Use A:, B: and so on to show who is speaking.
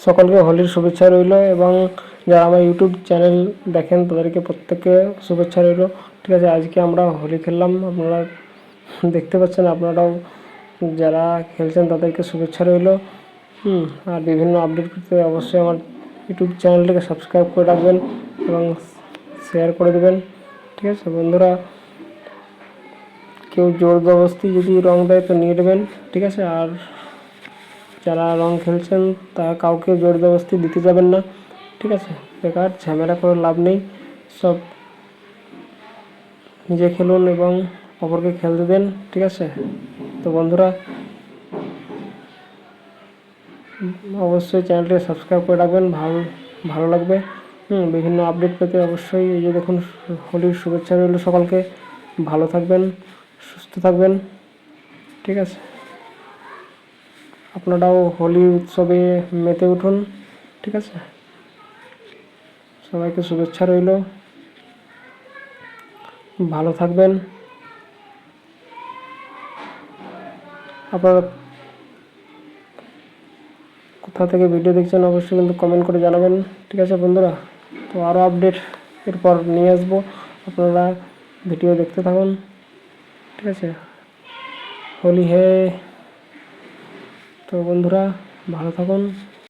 A: সকলকে হোলির শুভেচ্ছা রইল এবং যারা আমার ইউটিউব চ্যানেল দেখেন তাদেরকে প্রত্যেককে শুভেচ্ছা রইল। ঠিক আছে, আজকে আমরা হোলি খেললাম, আপনারা দেখতে পাচ্ছেন, আপনারাও যারা খেলছেন তাদেরকে শুভেচ্ছা রইল। আর বিভিন্ন আপডেট পেতে অবশ্যই আমার ইউটিউব চ্যানেলটিকে সাবস্ক্রাইব করে রাখবেন এবং শেয়ার করে দেবেন। ঠিক আছে বন্ধুরা, কেউ জোর জবরদস্তি যদি রং দেয় তো নিয়ে নেবেন। ঠিক আছে, আর যারা রং খেলছেন তা কাউকে জোর জবরদস্তি দিতে যাবেন না। ঠিক আছে, বেকার ঝামেলা করে লাভ নেই, সব নিজে খেলুন এবং অপরকে খেলতে দেন। ঠিক আছে, তো বন্ধুরা অবশ্যই চ্যানেলটি সাবস্ক্রাইব করে রাখবেন, ভালো লাগবে। বিভিন্ন আপডেট পেতে অবশ্যই এই যে দেখুন হোলির শুভেচ্ছা রইল সকলকে। ভালো থাকবেন, সুস্থ থাকবেন। ঠিক আছে, আপনারাও হোলি উৎসবে মেতে উঠুন। ঠিক আছে, সবাইকে শুভেচ্ছা রইল, ভালো থাকবেন। আপনারা কোথা থেকে ভিডিও দেখছেন অবশ্যই কিন্তু কমেন্ট করে জানাবেন। ঠিক আছে বন্ধুরা, তো আরও আপডেট এরপর নিয়ে আসবো, আপনারা ভিডিও দেখতে থাকুন। ঠিক আছে, হোলি হে। তো বন্ধুরা ভালো থাকুন।